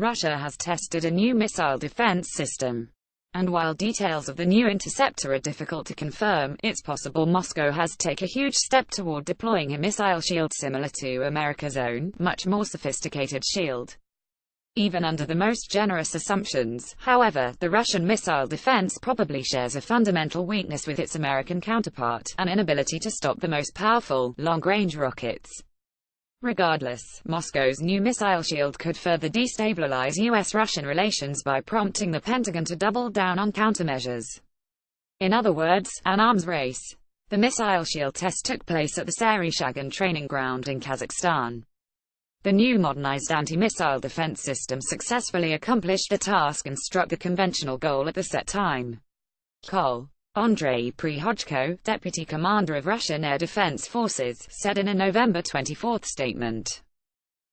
Russia has tested a new missile defense system. And while details of the new interceptor are difficult to confirm, it's possible Moscow has taken a huge step toward deploying a missile shield similar to America's own, much more sophisticated shield. Even under the most generous assumptions, however, the Russian missile defense probably shares a fundamental weakness with its American counterpart, an inability to stop the most powerful, long-range rockets. Regardless, Moscow's new missile shield could further destabilize U.S.-Russian relations by prompting the Pentagon to double down on countermeasures. In other words, an arms race. The missile shield test took place at the Sarishagan training ground in Kazakhstan. The new modernized anti-missile defense system successfully accomplished the task and struck the conventional goal at the set time. Col. Andrei Prihodko, deputy commander of Russian Air Defense Forces, said in a November 24 statement.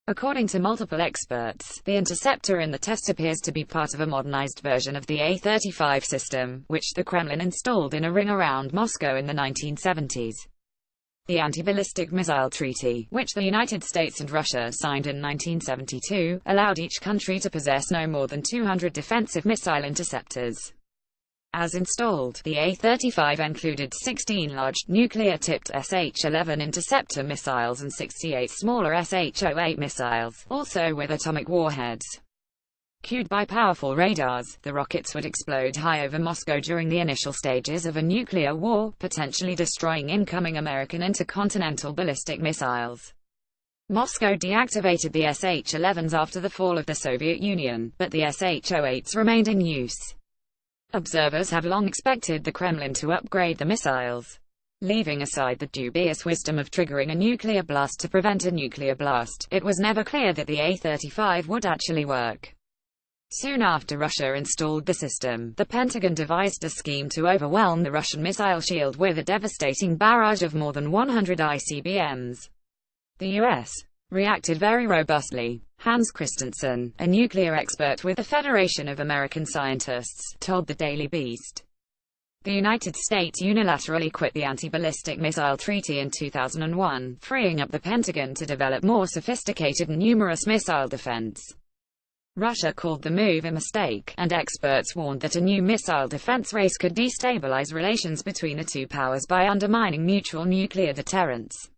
According to multiple experts, the interceptor in the test appears to be part of a modernized version of the A-35 system, which the Kremlin installed in a ring around Moscow in the 1970s. The Anti-Ballistic Missile Treaty, which the United States and Russia signed in 1972, allowed each country to possess no more than 200 defensive missile interceptors. As installed, the A-35 included 16 large, nuclear-tipped Sh-11 interceptor missiles and 68 smaller Sh-08 missiles, also with atomic warheads. Cued by powerful radars, the rockets would explode high over Moscow during the initial stages of a nuclear war, potentially destroying incoming American intercontinental ballistic missiles. Moscow deactivated the Sh-11s after the fall of the Soviet Union, but the Sh-08s remained in use. Observers have long expected the Kremlin to upgrade the missiles. Leaving aside the dubious wisdom of triggering a nuclear blast to prevent a nuclear blast, it was never clear that the A-35 would actually work. Soon after Russia installed the system, the Pentagon devised a scheme to overwhelm the Russian missile shield with a devastating barrage of more than 100 ICBMs. The U.S. reacted very robustly. Hans Christensen, a nuclear expert with the Federation of American Scientists, told the Daily Beast. The United States unilaterally quit the Anti-Ballistic Missile Treaty in 2001, freeing up the Pentagon to develop more sophisticated and numerous missile defense. Russia called the move a mistake, and experts warned that a new missile defense race could destabilize relations between the two powers by undermining mutual nuclear deterrence.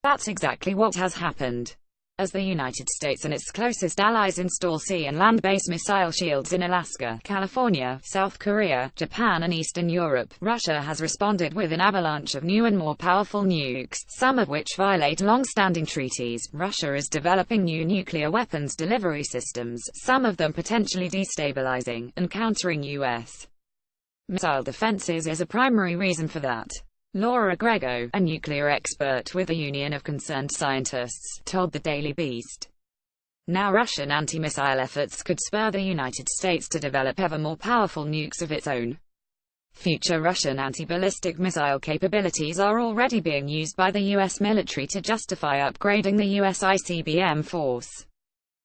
That's exactly what has happened. As the United States and its closest allies install sea and land-based missile shields in Alaska, California, South Korea, Japan and Eastern Europe, Russia has responded with an avalanche of new and more powerful nukes, some of which violate long-standing treaties. Russia is developing new nuclear weapons delivery systems, some of them potentially destabilizing and countering U.S. missile defenses is a primary reason for that. Laura Grego, a nuclear expert with the Union of Concerned Scientists, told the Daily Beast. Now Russian anti-missile efforts could spur the United States to develop ever more powerful nukes of its own. Future Russian anti-ballistic missile capabilities are already being used by the U.S. military to justify upgrading the U.S. ICBM force.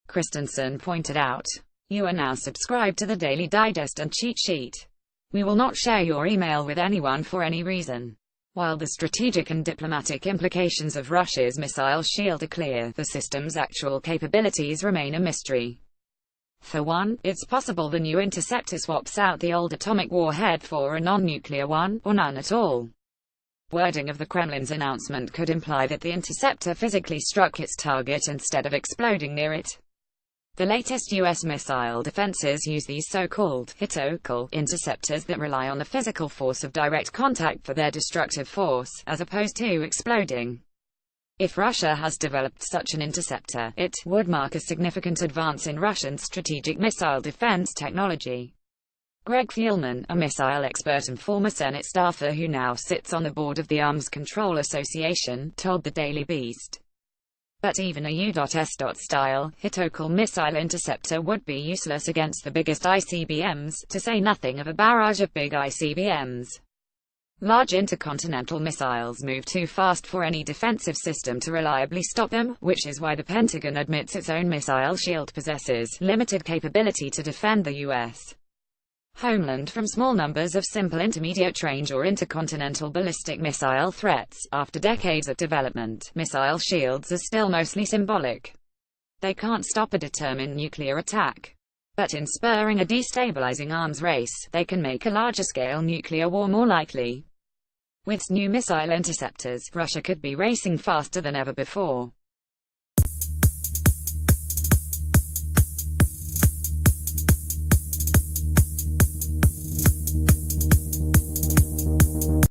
Christensen pointed out. You are now subscribed to the Daily Digest and Cheat Sheet. We will not share your email with anyone for any reason. While the strategic and diplomatic implications of Russia's missile shield are clear, the system's actual capabilities remain a mystery. For one, it's possible the new interceptor swaps out the old atomic warhead for a non-nuclear one, or none at all. Wording of the Kremlin's announcement could imply that the interceptor physically struck its target instead of exploding near it. The latest U.S. missile defenses use these so-called hit-local interceptors that rely on the physical force of direct contact for their destructive force, as opposed to exploding. If Russia has developed such an interceptor, it would mark a significant advance in Russian strategic missile defense technology. Greg Fielman, a missile expert and former Senate staffer who now sits on the board of the Arms Control Association, told the Daily Beast. But even a U.S.-style, hit-local missile interceptor would be useless against the biggest ICBMs, to say nothing of a barrage of big ICBMs. Large intercontinental missiles move too fast for any defensive system to reliably stop them, which is why the Pentagon admits its own missile shield possesses limited capability to defend the U.S. homeland from small numbers of simple intermediate-range or intercontinental ballistic missile threats. After decades of development, missile shields are still mostly symbolic. They can't stop a determined nuclear attack. But in spurring a destabilizing arms race, they can make a larger-scale nuclear war more likely. With new missile interceptors, Russia could be racing faster than ever before.